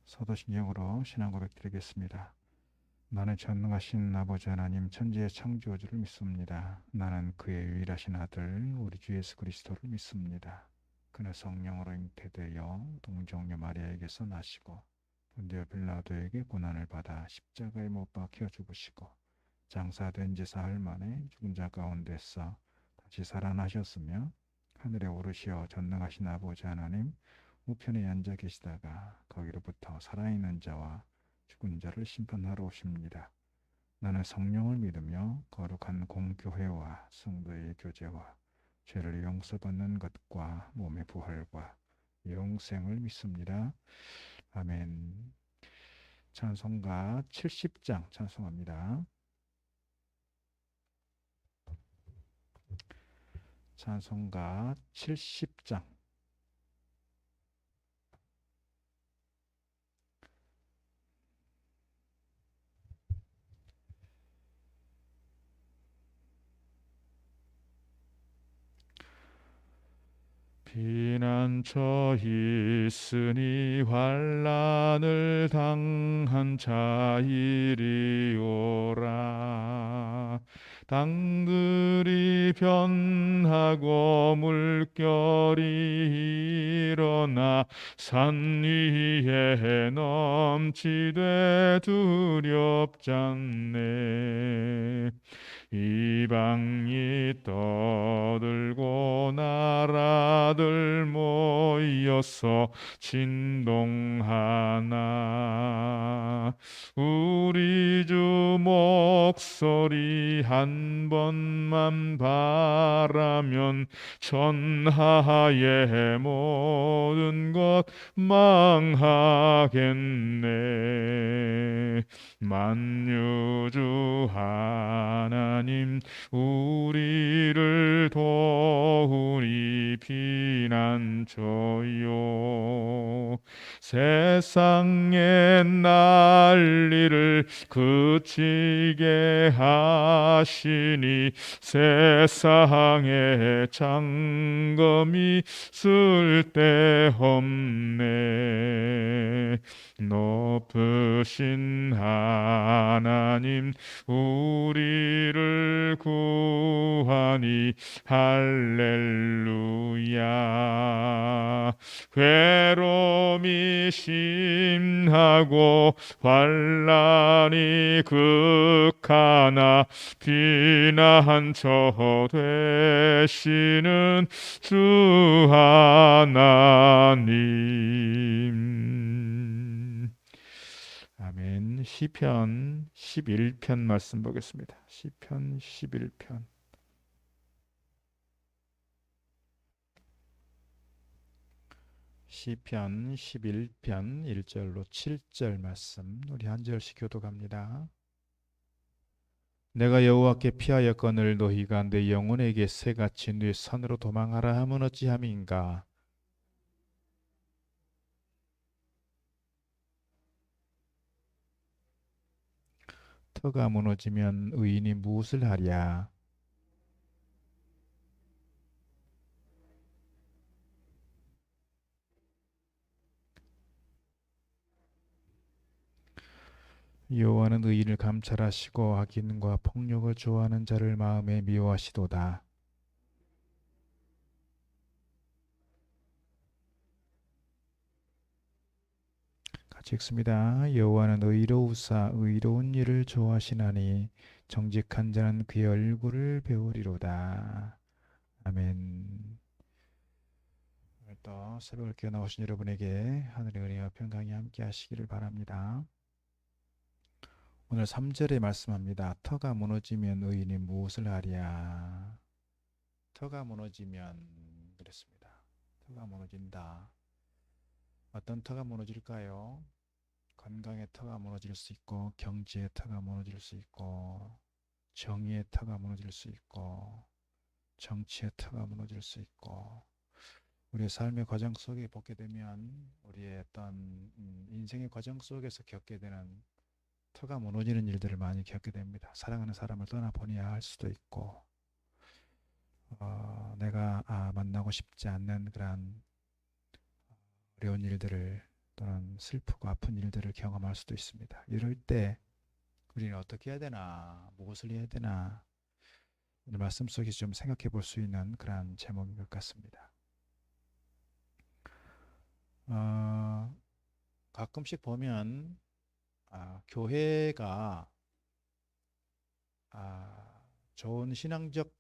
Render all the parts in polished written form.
사도신경으로 신앙 고백드리겠습니다. 나는 전능하신 아버지 하나님 천지의 창조주를 믿습니다. 나는 그의 유일하신 아들 우리 주 예수 그리스도를 믿습니다. 그는 성령으로 잉태되어 동정녀 마리아에게서 나시고 본디오 빌라도에게 고난을 받아 십자가에 못 박혀 죽으시고 장사된 지 사흘 만에 죽은 자 가운데서 다시 살아나셨으며 하늘에 오르시어 전능하신 아버지 하나님 우편에 앉아 계시다가 거기로부터 살아있는 자와 죽은 자를 심판하러 오십니다. 나는 성령을 믿으며 거룩한 공교회와 성도의 교제와 죄를 용서받는 것과 몸의 부활과 영생을 믿습니다. 아멘. 찬송가 70장 찬송합니다. 찬송가 70장. 피난처 있으니 환난을 당한 자이리오라. 땅들이 변하고 물결이 일어나 산 위에 넘치되 두렵잖네. 이방이 떠들고 나라들 모여서 진동하나 우리 주 목소리 한 번만 바라면 천하의 모든 것 망하겠네. 만유주 하나님 우리를 도우니 피난처요. 세상의 난리를 그치게 하시니 세상의 장검이 쓸데없네. 높으신 하나님 우리를 구하니 할렐루야. 괴로움이 심하고 환난이 극하나 피난처 되시는 주 하나님. 아멘. 시편 11편 말씀 보겠습니다. 시편 11편. 시편 11편 1절로 7절 말씀 우리 한 절씩 교독합니다. 내가 여호와께 피하였거늘 너희가 내 영혼에게 새같이 네 선으로 도망하라 하면 어찌함인가. 터가 무너지면 의인이 무엇을 하랴. 여호와는 의인을 감찰하시고 악인과 폭력을 좋아하는 자를 마음에 미워하시도다. 같이 읽습니다. 여호와는 의로우사 의로운 일을 좋아하시나니 정직한 자는 그의 얼굴을 배우리로다. 아멘. 또 새벽을 깨어 나오신 여러분에게 하늘의 은혜와 평강이 함께 하시기를 바랍니다. 오늘 3절에 말씀합니다. 터가 무너지면 의인이 무엇을 하랴. 터가 무너지면 그랬습니다. 터가 무너진다. 어떤 터가 무너질까요? 건강의 터가 무너질 수 있고 경제의 터가 무너질 수 있고 정의의 터가 무너질 수 있고 정치의 터가 무너질 수 있고 우리의 삶의 과정 속에 보게 되면 우리의 어떤 인생의 과정 속에서 겪게 되는 터가 무너지는 일들을 많이 겪게 됩니다. 사랑하는 사람을 떠나보내야 할 수도 있고 내가 만나고 싶지 않는 그런 어려운 일들을 또는 슬프고 아픈 일들을 경험할 수도 있습니다. 이럴 때 우리는 어떻게 해야 되나, 무엇을 해야 되나, 오늘 말씀 속에서 좀 생각해 볼 수 있는 그러한 제목인 것 같습니다. 가끔씩 보면 교회가 좋은 신앙적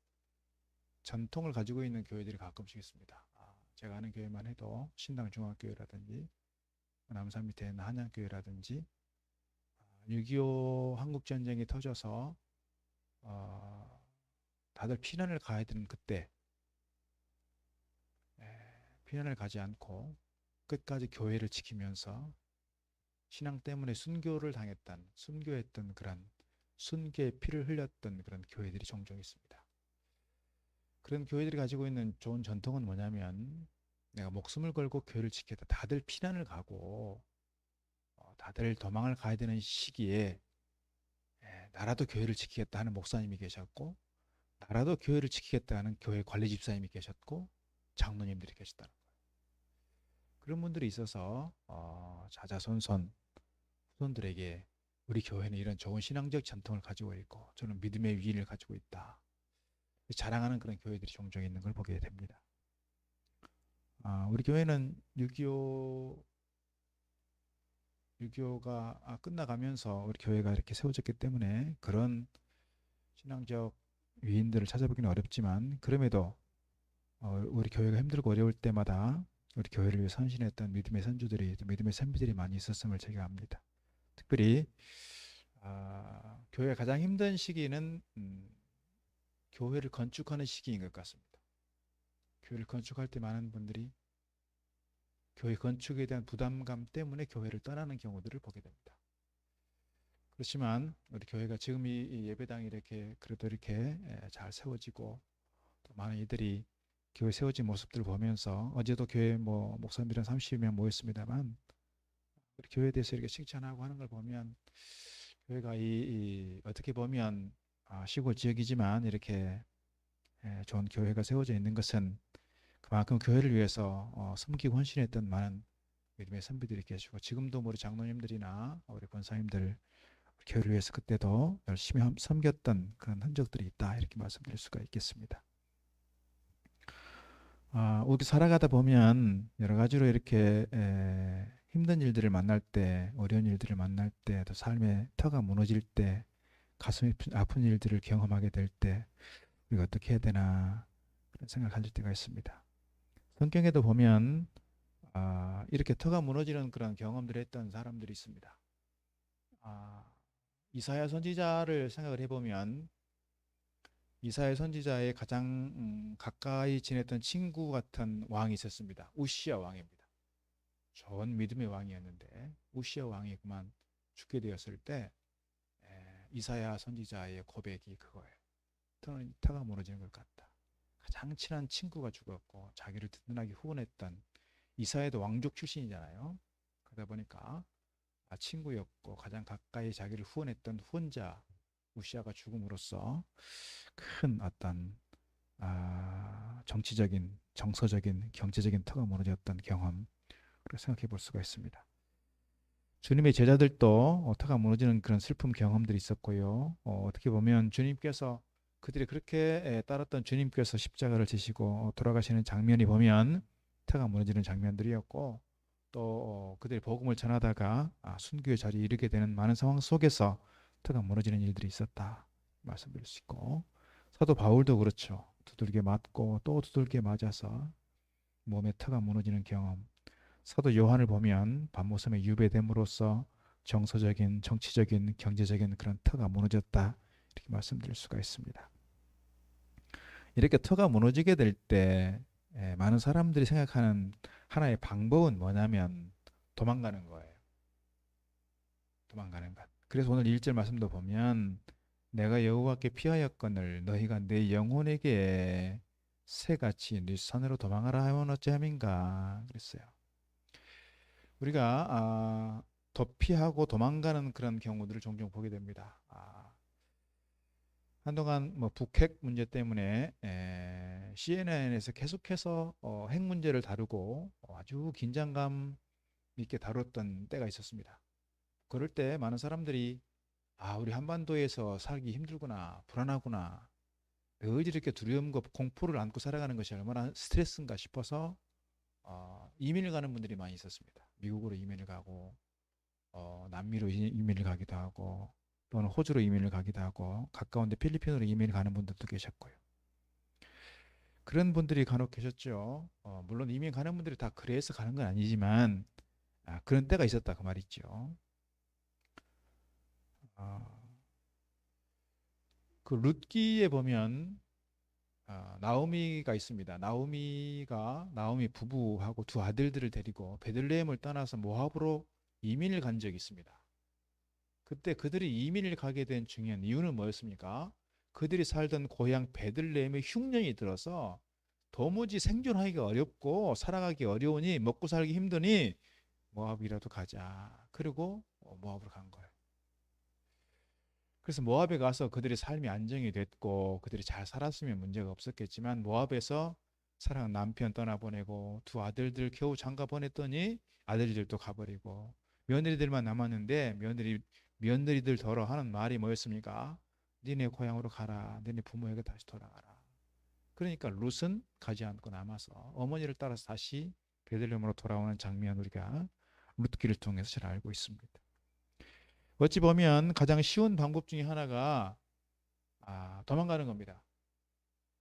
전통을 가지고 있는 교회들이 가끔씩 있습니다. 제가 아는 교회만 해도 신당중앙교회라든지 남산 밑에 있는 한양교회라든지 6.25 한국전쟁이 터져서 다들 피난을 가야 되는 그때 피난을 가지 않고 끝까지 교회를 지키면서 신앙 때문에 순교를 당했던, 순교했던 그런 순교의 피를 흘렸던 그런 교회들이 종종 있습니다. 그런 교회들이 가지고 있는 좋은 전통은 뭐냐면 내가 목숨을 걸고 교회를 지켰다. 다들 피난을 가고 다들 도망을 가야 되는 시기에 나라도 교회를 지키겠다 하는 목사님이 계셨고 나라도 교회를 지키겠다 하는 교회 관리 집사님이 계셨고 장로님들이 계셨다는 거예요. 그런 분들이 있어서 자자손손 후손들에게 우리 교회는 이런 좋은 신앙적 전통을 가지고 있고 저는 믿음의 위인을 가지고 있다. 자랑하는 그런 교회들이 종종 있는 걸 보게 됩니다. 우리 교회는 6.25가 끝나가면서 우리 교회가 이렇게 세워졌기 때문에 그런 신앙적 위인들을 찾아보기는 어렵지만 그럼에도 우리 교회가 힘들고 어려울 때마다 우리 교회를 위해 헌신했던 믿음의 선주들이 믿음의 선비들이 많이 있었음을 제가 압니다. 특별히 교회가 가장 힘든 시기는 교회를 건축하는 시기인 것 같습니다. 교회를 건축할 때 많은 분들이 교회 건축에 대한 부담감 때문에 교회를 떠나는 경우들을 보게 됩니다. 그렇지만 우리 교회가 지금 이 예배당이 이렇게 그래도 이렇게 잘 세워지고 또 많은 이들이 교회 세워진 모습들을 보면서 어제도 교회 목사님들은 30명 모였습니다만 우리 교회에 대해서 이렇게 칭찬하고 하는 걸 보면 교회가 어떻게 보면 시골 지역이지만 이렇게 좋은 교회가 세워져 있는 것은 그만큼 교회를 위해서 섬기고 헌신했던 많은 믿음의 선비들이 계시고 지금도 우리 장로님들이나 우리 권사님들 우리 교회를 위해서 그때도 열심히 섬겼던 그런 흔적들이 있다 이렇게 말씀드릴 수가 있겠습니다. 우리 살아가다 보면 여러 가지로 이렇게 힘든 일들을 만날 때, 어려운 일들을 만날 때, 또 삶의 터가 무너질 때, 가슴이 아픈 일들을 경험하게 될 때, 우리가 어떻게 해야 되나 그런 생각을 가질 때가 있습니다. 성경에도 보면 이렇게 터가 무너지는 그런 경험들을 했던 사람들이 있습니다. 이사야 선지자를 생각을 해보면 이사야 선지자의 가장 가까이 지냈던 친구 같은 왕이 있었습니다. 우시야 왕입니다. 좋은 믿음의 왕이었는데 우시야 왕이 그만 죽게 되었을 때 이사야 선지자의 고백이 그거예요. 터가 무너지는 것 같다. 가장 친한 친구가 죽었고 자기를 든든하게 후원했던 이사야도 왕족 출신이잖아요. 그러다 보니까 친구였고 가장 가까이 자기를 후원했던 후원자 우시야가 죽음으로써 큰 어떤 정치적인, 정서적인, 경제적인 터가 무너졌던 경험 생각해 볼 수가 있습니다. 주님의 제자들도 터가 무너지는 그런 슬픔 경험들이 있었고요. 어떻게 보면 주님께서 그들이 그렇게 따랐던 주님께서 십자가를 지시고 돌아가시는 장면이 보면 터가 무너지는 장면들이었고 또 그들이 복음을 전하다가 순교의 자리에 이르게 되는 많은 상황 속에서 터가 무너지는 일들이 있었다 말씀드릴 수 있고 사도 바울도 그렇죠. 두들겨 맞고 또 두들겨 맞아서 몸에 터가 무너지는 경험. 사도 요한을 보면 밤모섬에 유배됨으로써 정서적인, 정치적인, 경제적인 그런 터가 무너졌다 이렇게 말씀드릴 수가 있습니다. 이렇게 터가 무너지게 될 때 많은 사람들이 생각하는 하나의 방법은 뭐냐면 도망가는 거예요. 도망가는 것. 그래서 오늘 1절 말씀도 보면 내가 여호와께 피하였거늘 너희가 내 영혼에게 새같이 네 산으로 도망하라 하면 어찌함인가 그랬어요. 우리가 도피하고 도망가는 그런 경우들을 종종 보게 됩니다. 한동안 북핵 문제 때문에 CNN에서 계속해서 핵 문제를 다루고 아주 긴장감 있게 다뤘던 때가 있었습니다. 그럴 때 많은 사람들이 우리 한반도에서 살기 힘들구나, 불안하구나, 늘 이렇게 두려움과 공포를 안고 살아가는 것이 얼마나 스트레스인가 싶어서 이민을 가는 분들이 많이 있었습니다. 미국으로 이민을 가고 남미로 이민을 가기도 하고 또는 호주로 이민을 가기도 하고 가까운데 필리핀으로 이민을 가는 분들도 계셨고요. 그런 분들이 간혹 계셨죠. 물론 이민 가는 분들이 다 그래서 가는 건 아니지만 그런 때가 있었다 그 말이죠. 어, 그 룻기에 보면 나오미가 있습니다. 나오미 부부하고 두 아들들을 데리고 베들레헴을 떠나서 모압으로 이민을 간 적이 있습니다. 그때 그들이 이민을 가게 된 중요한 이유는 뭐였습니까? 그들이 살던 고향 베들레헴에 흉년이 들어서 도무지 생존하기가 어렵고 살아가기 어려우니 먹고 살기 힘드니 모압이라도 가자. 그리고 모압으로 간 거예요. 그래서 모압에 가서 그들의 삶이 안정이 됐고 그들이 잘 살았으면 문제가 없었겠지만 모압에서 사랑하는 남편 떠나보내고 두 아들들 겨우 장가 보냈더니 아들들도 가버리고 며느리들만 남았는데 며느리들 더러 하는 말이 뭐였습니까? 니네 고향으로 가라. 니네 부모에게 다시 돌아가라. 그러니까 룻은 가지 않고 남아서 어머니를 따라서 다시 베들레헴으로 돌아오는 장면 우리가 룻기를 통해서 잘 알고 있습니다. 어찌 보면 가장 쉬운 방법 중에 하나가 도망가는 겁니다.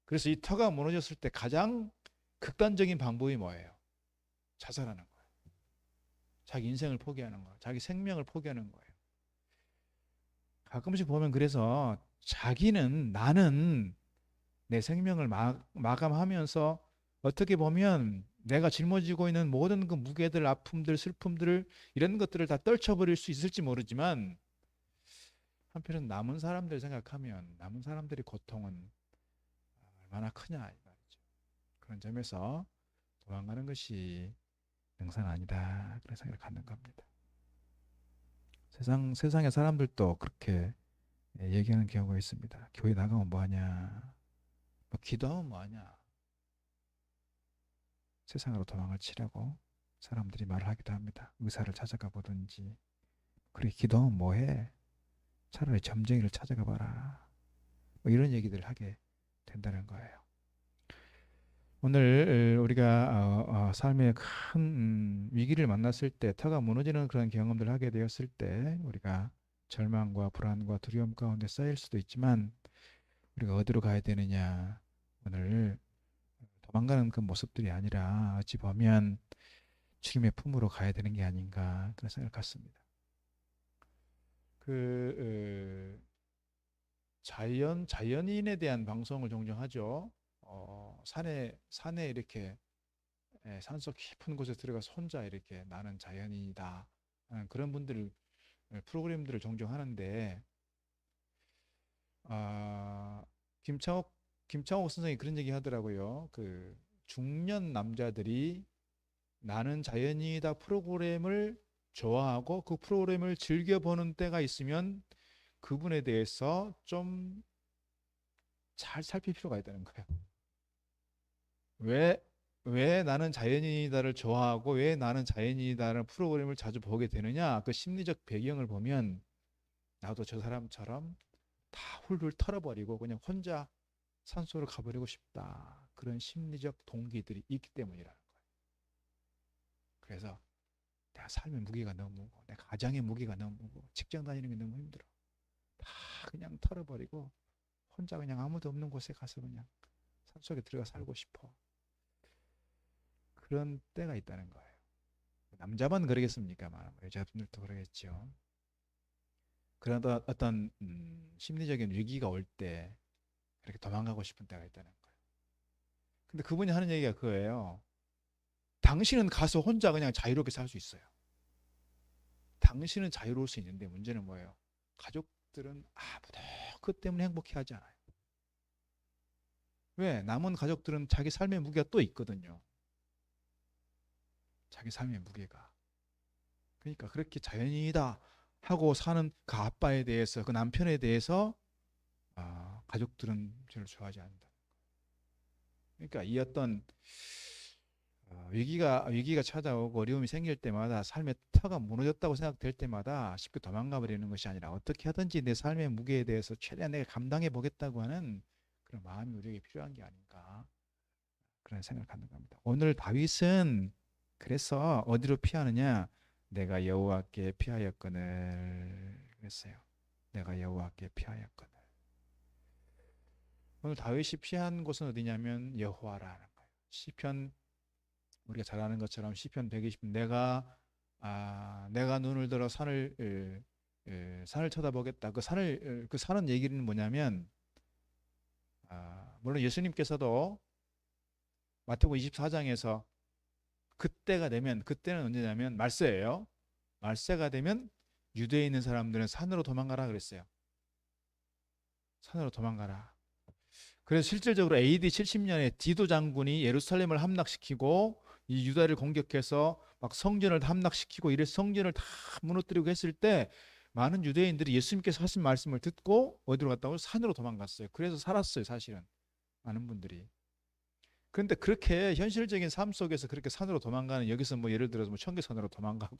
그래서 이 터가 무너졌을 때 가장 극단적인 방법이 뭐예요? 자살하는 거예요. 자기 인생을 포기하는 거예요. 자기 생명을 포기하는 거예요. 가끔씩 보면 그래서 자기는 나는 내 생명을 마감하면서 어떻게 보면 내가 짊어지고 있는 모든 그 무게들, 아픔들, 슬픔들을 이런 것들을 다 떨쳐버릴 수 있을지 모르지만 한편은 남은 사람들 생각하면 남은 사람들의 고통은 얼마나 크냐 이 말이죠. 그런 점에서 도망가는 것이 능사는 아니다 그런 생각을 갖는 겁니다. 세상의 사람들도 그렇게 얘기하는 경우가 있습니다. 교회 나가면 뭐하냐, 뭐 기도하면 뭐하냐, 세상으로 도망을 치려고 사람들이 말을 하기도 합니다. 의사를 찾아가 보든지. 그래 기도하면 뭐해? 차라리 점쟁이를 찾아가 봐라. 뭐 이런 얘기들을 하게 된다는 거예요. 오늘 우리가 삶의 큰 위기를 만났을 때 터가 무너지는 그런 경험들을 하게 되었을 때 우리가 절망과 불안과 두려움 가운데 쌓일 수도 있지만 우리가 어디로 가야 되느냐, 오늘 도망가는 그 모습들이 아니라 어찌 보면 주님의 품으로 가야 되는 게 아닌가 그런 생각을 갖습니다. 자연인에 대한 방송을 종종 하죠. 산에 이렇게 산속 깊은 곳에 들어가서 혼자 이렇게 나는 자연인이다 그런 분들 프로그램들을 종종 하는데 아, 김창옥 선생이 그런 얘기 하더라고요. 그 중년 남자들이 나는 자연인이다 프로그램을 좋아하고 그 프로그램을 즐겨보는 때가 있으면 그분에 대해서 좀 잘 살필 필요가 있다는 거예요. 왜 나는 자연인이다를 좋아하고 왜 나는 자연인이다라는 프로그램을 자주 보게 되느냐? 그 심리적 배경을 보면 나도 저 사람처럼 다 훌훌 털어버리고 그냥 혼자 산소로 가버리고 싶다. 그런 심리적 동기들이 있기 때문이라는 거예요. 그래서 내가 삶의 무게가 너무 무거워. 내 가장의 무게가 너무 무거워. 직장 다니는 게 너무 힘들어. 다 그냥 털어버리고 혼자 그냥 아무도 없는 곳에 가서 그냥 산속에 들어가 살고 싶어. 그런 때가 있다는 거예요. 남자만 그러겠습니까? 여자분들도 그러겠죠. 그런 어떤 심리적인 위기가 올 때 이렇게 도망가고 싶은 때가 있다는 거예요. 근데 그분이 하는 얘기가 그거예요. 당신은 가서 혼자 그냥 자유롭게 살 수 있어요. 당신은 자유로울 수 있는데 문제는 뭐예요? 가족들은 아무도 그것 때문에 행복해하지 않아요. 왜? 남은 가족들은 자기 삶의 무게가 또 있거든요. 자기 삶의 무게가. 그러니까 그렇게 자연인이다 하고 사는 그 아빠에 대해서 그 남편에 대해서 가족들은 별로 좋아하지 않는다. 그러니까 이 어떤 위기가 찾아오고 어려움이 생길 때마다 삶의 터가 무너졌다고 생각될 때마다 쉽게 도망가 버리는 것이 아니라 어떻게 하든지 내 삶의 무게에 대해서 최대한 내가 감당해 보겠다고 하는 그런 마음이 우리에게 필요한 게 아닌가 그런 생각하는 겁니다. 오늘 다윗은 그래서 어디로 피하느냐? 내가 여호와께 피하였거늘 그랬어요. 내가 여호와께 피하였거늘. 오늘 다윗이 피한 곳은 어디냐면 여호와라는 거예요. 시편 우리가 잘 아는 것처럼 시편 120편 내가 눈을 들어 산을 쳐다보겠다. 그 산은 얘기는 뭐냐면 물론 예수님께서도 마태복음 24장에서 그때는 언제냐면 말세예요. 말세가 되면 유대에 있는 사람들은 산으로 도망가라 그랬어요. 산으로 도망가라. 그래서 실질적으로 AD 70년에 디도 장군이 예루살렘을 함락시키고 이 유다를 공격해서 막 성전을 함락시키고 이래 성전을 다 무너뜨리고 했을 때 많은 유대인들이 예수님께서 하신 말씀을 듣고 어디로 갔다고? 산으로 도망갔어요. 그래서 살았어요, 사실은. 많은 분들이. 그런데 그렇게 현실적인 삶 속에서 그렇게 산으로 도망가는 여기서 뭐 예를 들어서 뭐 청계산으로 도망가고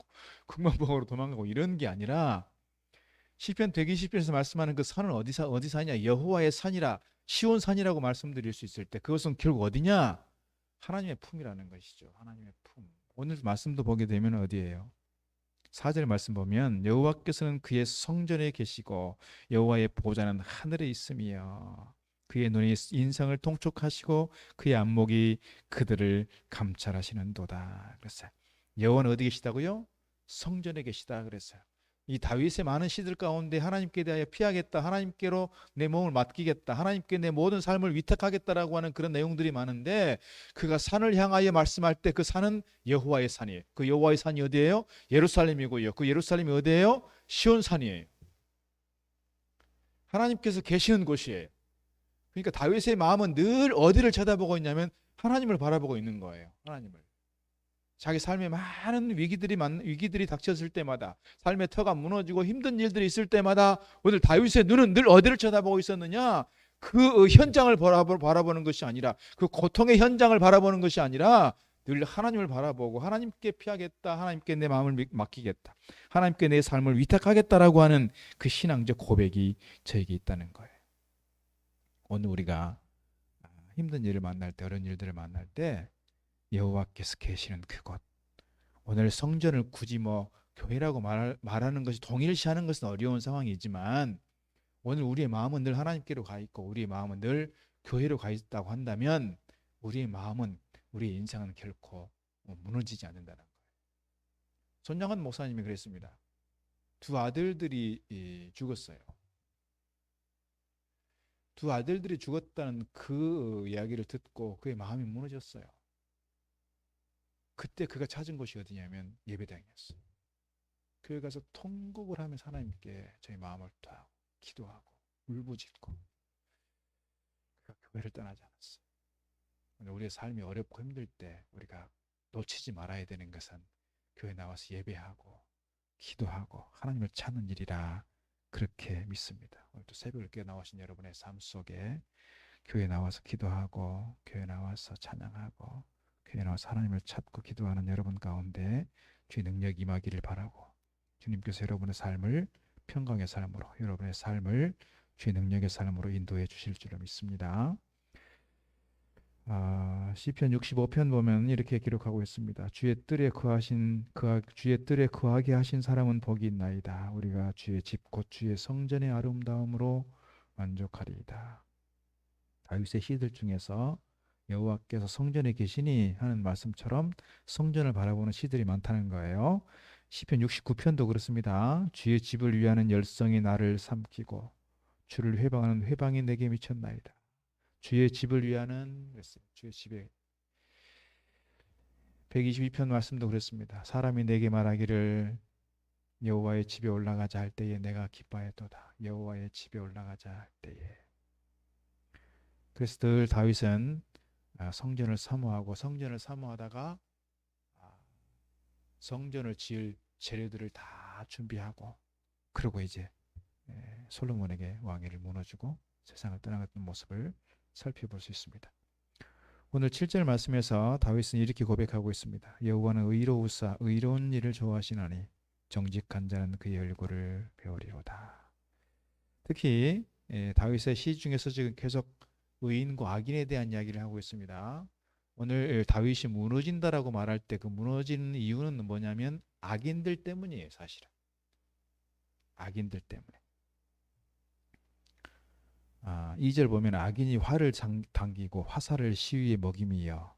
극만봉으로 도망가고 이런 게 아니라 시편 120편에서 말씀하는 그 산은 어디 산이냐? 여호와의 산이라 시온 산이라고 말씀드릴 수 있을 때 그것은 결국 어디냐? 하나님의 품이라는 것이죠. 하나님의 품. 오늘 말씀도 보게 되면 어디예요? 4절 말씀 보면 여호와께서는 그의 성전에 계시고 여호와의 보좌는 하늘에 있으며 그의 눈이 인생을 통촉하시고 그의 안목이 그들을 감찰하시는도다. 그랬어요. 여호와는 어디 계시다고요? 성전에 계시다 그랬어요. 이 다윗의 많은 시들 가운데 하나님께 대하여 피하겠다, 하나님께로 내 몸을 맡기겠다, 하나님께 내 모든 삶을 위탁하겠다라고 하는 그런 내용들이 많은데 그가 산을 향하여 말씀할 때 그 산은 여호와의 산이에요. 그 여호와의 산이 어디예요? 예루살렘이고요. 그 예루살렘이 어디예요? 시온산이에요. 하나님께서 계시는 곳이에요. 그러니까 다윗의 마음은 늘 어디를 쳐다보고 있냐면 하나님을 바라보고 있는 거예요. 하나님을. 자기 삶에 많은 위기들이 닥쳤을 때마다 삶의 터가 무너지고 힘든 일들이 있을 때마다 오늘 다윗의 눈은 늘 어디를 쳐다보고 있었느냐? 그 현장을 바라보는 것이 아니라 그 고통의 현장을 바라보는 것이 아니라 늘 하나님을 바라보고 하나님께 피하겠다. 하나님께 내 마음을 맡기겠다. 하나님께 내 삶을 위탁하겠다라고 하는 그 신앙적 고백이 저에게 있다는 거예요. 오늘 우리가 힘든 일을 만날 때 어려운 일들을 만날 때 여호와께서 계시는 그곳. 오늘 성전을 굳이 뭐 교회라고 말하는 것이 동일시하는 것은 어려운 상황이지만 오늘 우리의 마음은 늘 하나님께로 가 있고 우리의 마음은 늘 교회로 가 있다고 한다면 우리의 마음은 우리의 인생은 결코 무너지지 않는다는 거예요. 손양원 목사님이 그랬습니다. 두 아들들이 죽었어요. 두 아들들이 죽었다는 그 이야기를 듣고 그의 마음이 무너졌어요. 그때 그가 찾은 곳이 어디냐면 예배당이었어요. 교회 가서 통곡을 하면서 하나님께 저희 마음을 다하고 기도하고 울부짖고 그가 교회를 떠나지 않았어요. 우리의 삶이 어렵고 힘들 때 우리가 놓치지 말아야 되는 것은 교회 나와서 예배하고 기도하고 하나님을 찾는 일이라 그렇게 믿습니다. 오늘도 새벽을 깨어 나오신 여러분의 삶 속에 교회 나와서 기도하고 교회 나와서 찬양하고 교회 나와서 하나님을 찾고 기도하는 여러분 가운데 주의 능력이 임하기를 바라고 주님께서 여러분의 삶을 평강의 삶으로 여러분의 삶을 주의 능력의 삶으로 인도해 주실 줄을 믿습니다. 시편 65편 보면 이렇게 기록하고 있습니다. 주의 뜰에 거하게 하신 사람은 복이 있나이다. 우리가 주의 집 곧 주의 성전의 아름다움으로 만족하리이다. 다윗의 시들 중에서 여호와께서 성전에 계시니 하는 말씀처럼 성전을 바라보는 시들이 많다는 거예요. 시편 69편도 그렇습니다. 주의 집을 위하는 열성이 나를 삼키고 주를 회방하는 회방이 내게 미쳤나이다. 주의 집을 위하는 주의 집에 122편 말씀도 그랬습니다. 사람이 내게 말하기를 여호와의 집에 올라가자 할 때에 내가 기뻐했도다. 여호와의 집에 올라가자 할 때에. 그래서 늘 다윗은 성전을 사모하다가 성전을 지을 재료들을 다 준비하고 그리고 이제 솔로몬에게 왕위를 무너지고 세상을 떠나갔던 모습을 살펴볼 수 있습니다. 오늘 7절 말씀에서 다윗은 이렇게 고백하고 있습니다. 여호와는 의로우사 의로운 일을 좋아하시나니 정직한 자는 그의 얼굴을 배우리로다. 특히 다윗의 시 중에서 지금 계속 의인과 악인에 대한 이야기를 하고 있습니다. 오늘 다윗이 무너진다라고 말할 때 그 무너지는 이유는 뭐냐면 악인들 때문이에요. 사실은 악인들 때문에. 2절 보면 악인이 활을 당기고 화살을 시위에 먹임이여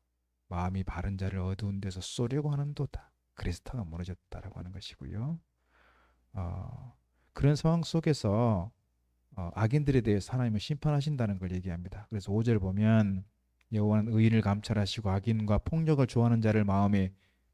마음이 바른 자를 어두운 데서 쏘려고 하는도다. 그래서 터가 무너졌다라고 하는 것이고요. 그런 상황 속에서 악인들에 대해서 하나님은 심판하신다는 걸 얘기합니다. 그래서 5절 보면 여호와는 의인을 감찰하시고 악인과 폭력을 좋아하는 자를 마음에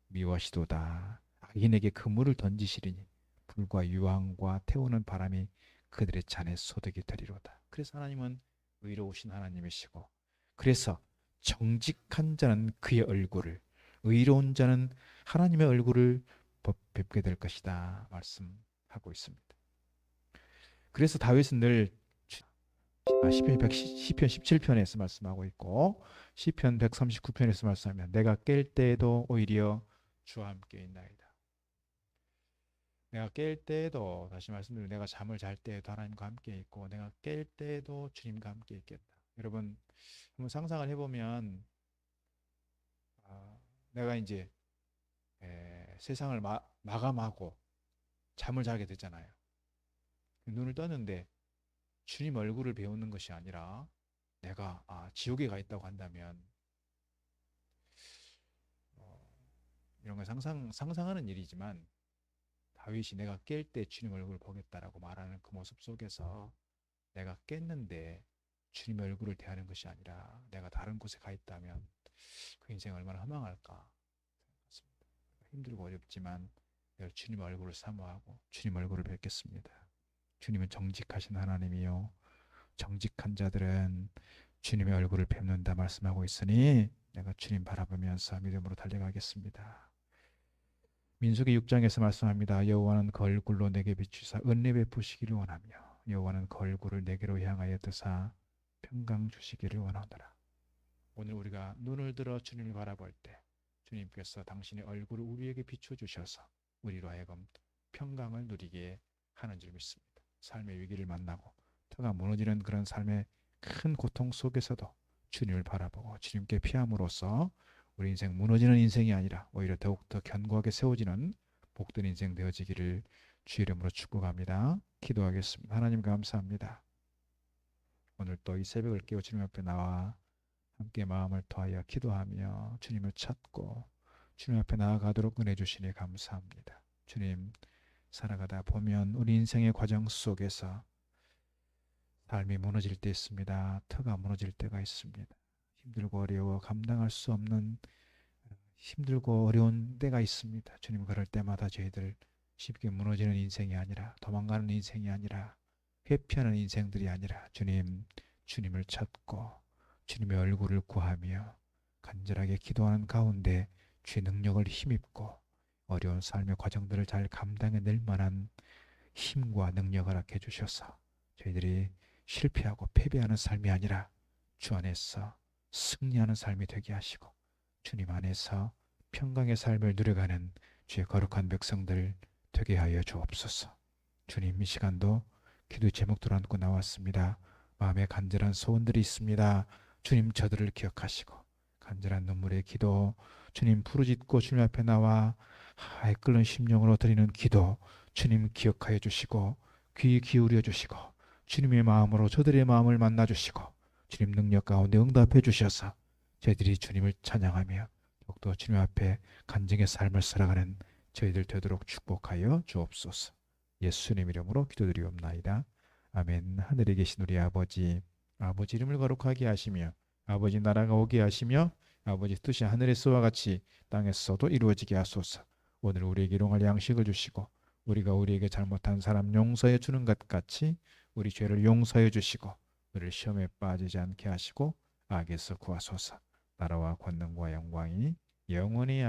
미워하시도다. 악인에게 그물을 던지시리니 불과 유황과 태우는 바람이 그들의 잔에 소득이 되리로다. 그래서 하나님은 의로우신 하나님이시고, 그래서 정직한 자는 그의 얼굴을, 의로운 자는 하나님의 얼굴을 뵙게 될 것이다 말씀하고 있습니다. 그래서 다윗은 늘 시편 17편에서 말씀하고 있고 시편 139편에서 말씀하면 내가 깰 때에도 오히려 주와 함께 있나이다. 내가 깰 때에도, 다시 말씀드리면 내가 잠을 잘 때에도 하나님과 함께 있고 내가 깰 때에도 주님과 함께 있겠다. 여러분 한번 상상을 해보면 내가 이제 세상을 마감하고 잠을 자게 되잖아요. 눈을 떴는데 주님 얼굴을 배우는 것이 아니라 내가 지옥에 가 있다고 한다면 이런 걸 상상하는 일이지만 다윗이 내가 깰 때 주님 얼굴을 보겠다라고 말하는 그 모습 속에서 내가 깼는데 주님 얼굴을 대하는 것이 아니라 내가 다른 곳에 가 있다면 그 인생이 얼마나 허망할까 생각했습니다. 힘들고 어렵지만 내가 주님 얼굴을 사모하고 주님 얼굴을 뵙겠습니다. 주님은 정직하신 하나님이요 정직한 자들은 주님의 얼굴을 뵙는다 말씀하고 있으니 내가 주님 바라보면서 믿음으로 달려가겠습니다. 민수기 6장에서 말씀합니다. 여호와는 그 얼굴로 내게 비추사 은혜 베푸시기를 원하며 여호와는 그 얼굴을 내게로 향하여 드사 평강 주시기를 원하노라. 오늘 우리가 눈을 들어 주님을 바라볼 때 주님께서 당신의 얼굴을 우리에게 비춰주셔서 우리로 하여금 평강을 누리게 하는 줄 믿습니다. 삶의 위기를 만나고 터가 무너지는 그런 삶의 큰 고통 속에서도 주님을 바라보고 주님께 피함으로써 우리 인생 무너지는 인생이 아니라 오히려 더욱더 견고하게 세워지는 복된 인생 되어지기를 주 이름으로 축복합니다. 기도하겠습니다. 하나님 감사합니다. 오늘 또 이 새벽을 깨워 주님 앞에 나와 함께 마음을 토하여 기도하며 주님을 찾고 주님 앞에 나아가도록 은혜 주시니 감사합니다. 주님, 살아가다 보면 우리 인생의 과정 속에서 삶이 무너질 때 있습니다. 터가 무너질 때가 있습니다. 힘들고 어려워 감당할 수 없는 힘들고 어려운 때가 있습니다. 주님, 그럴 때마다 저희들 쉽게 무너지는 인생이 아니라 도망가는 인생이 아니라 회피하는 인생들이 아니라 주님을 찾고 주님의 얼굴을 구하며 간절하게 기도하는 가운데 주의 능력을 힘입고 어려운 삶의 과정들을 잘 감당해낼 만한 힘과 능력을 허락해 주셔서 저희들이 실패하고 패배하는 삶이 아니라 주 안에서 승리하는 삶이 되게 하시고 주님 안에서 평강의 삶을 누려가는 주의 거룩한 백성들 되게 하여 주옵소서. 주님, 이 시간도 기도 제목들 안고 나왔습니다. 마음에 간절한 소원들이 있습니다. 주님, 저들을 기억하시고 간절한 눈물의 기도 주님 부르짖고 주님 앞에 나와 애끓는 심령으로 드리는 기도 주님 기억하여 주시고 귀 기울여 주시고 주님의 마음으로 저들의 마음을 만나 주시고 주님 능력 가운데 응답해 주셔서 저희들이 주님을 찬양하며 더욱더 주님 앞에 간증의 삶을 살아가는 저희들 되도록 축복하여 주옵소서. 예수님 이름으로 기도드리옵나이다. 아멘. 하늘에 계신 우리 아버지 이름을 거룩하게 하시며 아버지 나라가 오게 하시며 아버지 뜻이 하늘에서와 같이 땅에서도 이루어지게 하소서. 오늘 우리에게 일용할 양식을 주시고 우리가 우리에게 잘못한 사람 용서해 주는 것 같이 우리 죄를 용서해 주시고 우리를 시험에 빠지지 않게 하시고 악에서 구하소서. 나라와 권능과 영광이 영원히